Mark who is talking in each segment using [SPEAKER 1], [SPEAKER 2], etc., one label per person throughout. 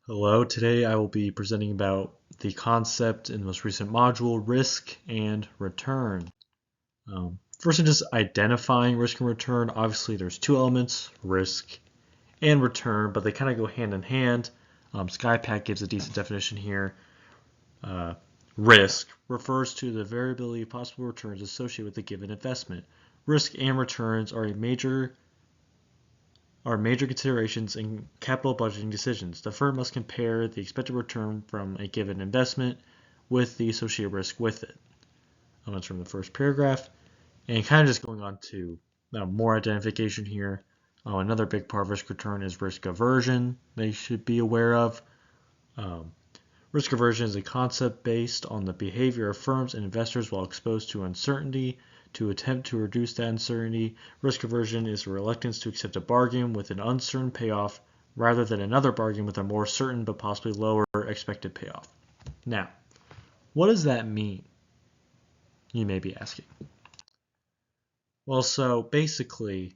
[SPEAKER 1] Hello, today I will be presenting about the concept in the most recent module, risk and return. First, I'm just identifying risk and return. Obviously, there's two elements, risk and return, but they kind of go hand in hand. Skypack gives a decent definition here. Risk refers to the variability of possible returns associated with a given investment. Risk and returns are major considerations in capital budgeting decisions. The firm must compare the expected return from a given investment with the associated risk with it. That's from the first paragraph. And kind of just going on to more identification here. Another big part of risk return is risk aversion they should be aware of. Risk aversion is a concept based on the behavior of firms and investors while exposed to uncertainty. To attempt to reduce that uncertainty, risk aversion is a reluctance to accept a bargain with an uncertain payoff rather than another bargain with a more certain but possibly lower expected payoff. Now, what does that mean? You may be asking. Well, so basically,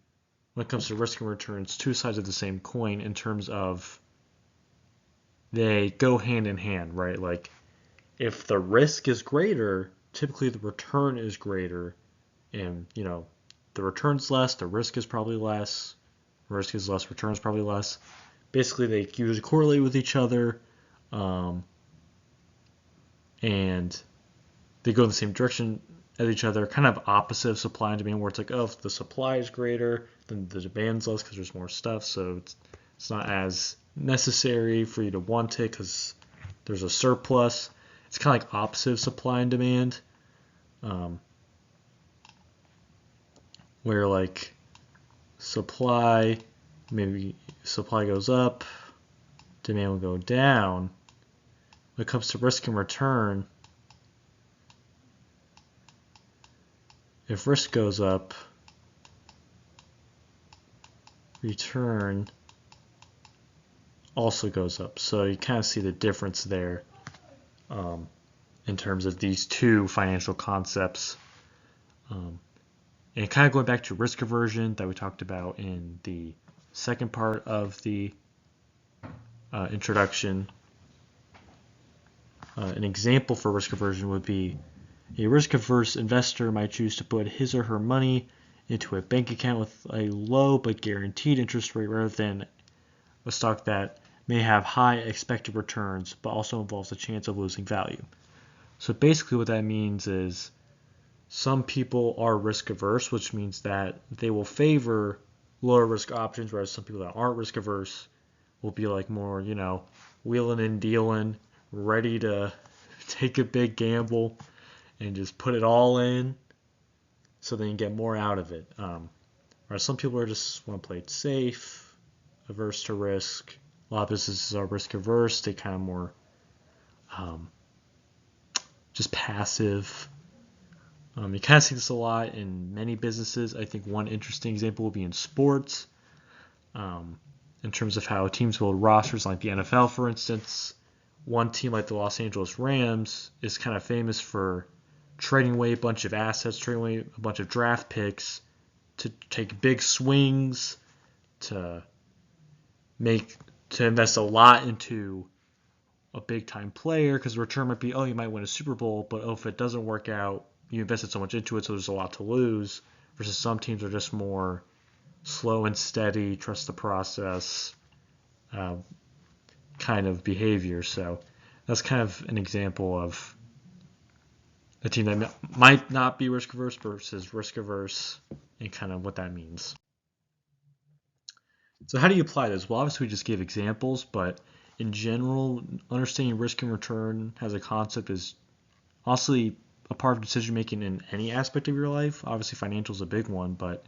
[SPEAKER 1] when it comes to risk and returns, two sides of the same coin in terms of they go hand in hand, right? Like, if the risk is greater, typically the return is greater. And, the return's less, the risk is probably less. Risk is less, return is probably less. Basically, they usually correlate with each other. And they go in the same direction as each other, kind of opposite of supply and demand, where it's like, oh, if the supply is greater, then the demand's less because there's more stuff. So it's not as necessary for you to want it because there's a surplus. It's kind of like opposite of supply and demand. Where like maybe supply goes up, demand will go down. When it comes to risk and return, if risk goes up, return also goes up. So you kind of see the difference there in terms of these two financial concepts. And kind of going back to risk aversion that we talked about in the second part of the introduction, an example for risk aversion would be a risk-averse investor might choose to put his or her money into a bank account with a low but guaranteed interest rate rather than a stock that may have high expected returns but also involves a chance of losing value. So basically what that means is some people are risk averse, which means that they will favor lower risk options, whereas some people that aren't risk averse will be like more, wheeling and dealing, ready to take a big gamble and just put it all in so they can get more out of it. Whereas some people are just want to play it safe, averse to risk. A lot of businesses are risk averse. They kind of more just passive. You kind of see this a lot in many businesses. I think one interesting example will be in sports, in terms of how teams build rosters, like the NFL, for instance. One team like the Los Angeles Rams is kind of famous for trading away a bunch of assets, trading away a bunch of draft picks to take big swings, to invest a lot into a big time player, because the return might be, oh, you might win a Super Bowl, but if it doesn't work out, you invested so much into it, so there's a lot to lose. Versus some teams are just more slow and steady, trust the process kind of behavior. So that's kind of an example of a team that might not be risk averse versus risk averse, and kind of what that means. So how do you apply this? Well, obviously we just gave examples, but in general, understanding risk and return as a concept is honestly a part of decision making in any aspect of your life. Obviously financial is a big one, but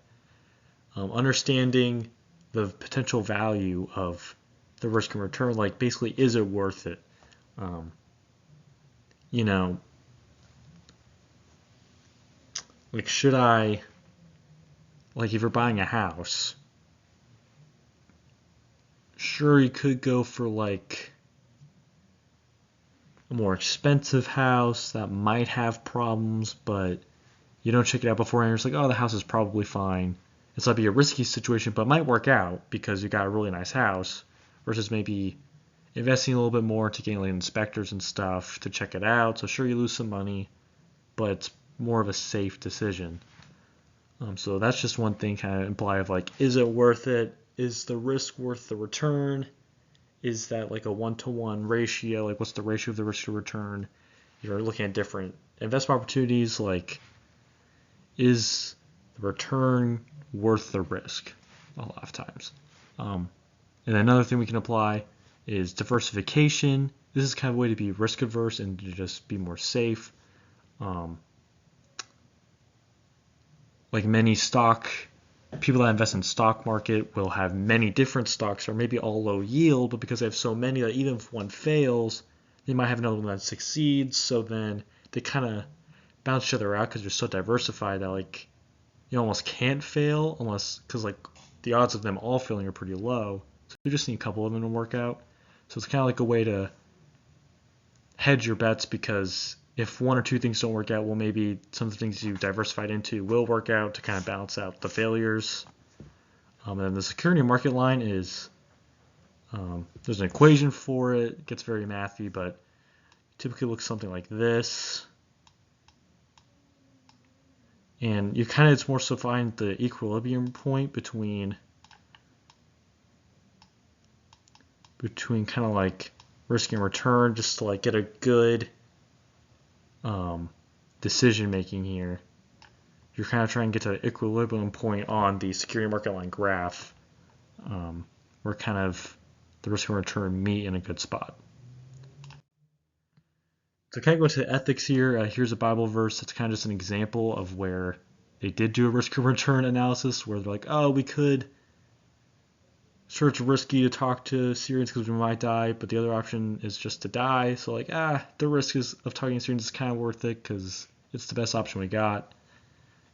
[SPEAKER 1] understanding the potential value of the risk and return, like basically, is it worth it? Like, should I, like, if you're buying a house, sure, you could go for like a more expensive house that might have problems, but you don't check it out beforehand. It's like, oh, the house is probably fine. It's like be a risky situation, but it might work out because you got a really nice house. Versus maybe investing a little bit more to gain like inspectors and stuff to check it out. So sure, you lose some money, but it's more of a safe decision. So that's just one thing kind of imply of like, is it worth it? Is the risk worth the return? Is that like a 1-to-1 ratio? Like what's the ratio of the risk to return? You're looking at different investment opportunities. Like, is the return worth the risk? A lot of times. And another thing we can apply is diversification. This is kind of a way to be risk averse and to just be more safe. Like many people that invest in stock market will have many different stocks or maybe all low yield, but because they have so many that even if one fails, they might have another one that succeeds. So then they kind of bounce each other out because they're so diversified that like you almost can't fail because like the odds of them all failing are pretty low. So you just need a couple of them to work out. So it's kind of like a way to hedge your bets, because if one or two things don't work out, well, maybe some of the things you diversified into will work out to kind of balance out the failures. And then the security market line is, there's an equation for it. It gets very mathy, but typically looks something like this. And you kind of, it's more so find the equilibrium point between kind of like risk and return, just to like get a good decision making here. You're kind of trying to get to the equilibrium point on the security market line graph, where kind of the risk and return meet in a good spot. So kind of go to ethics here. Here's a Bible verse that's kind of just an example of where they did do a risk and return analysis, where they're like, oh, we could, sure, it's risky to talk to Syrians because we might die, but the other option is just to die. So like, the risk of talking to Syrians is kind of worth it because it's the best option we got.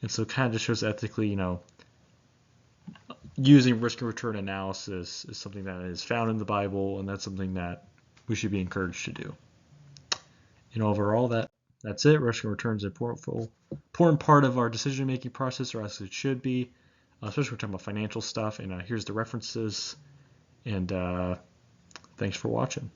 [SPEAKER 1] And so it kind of just shows ethically, using risk and return analysis is something that is found in the Bible, and that's something that we should be encouraged to do. And overall, that's it. Risk and return is an important part of our decision-making process, or as it should be, especially when we're talking about financial stuff. And here's the references. And thanks for watching.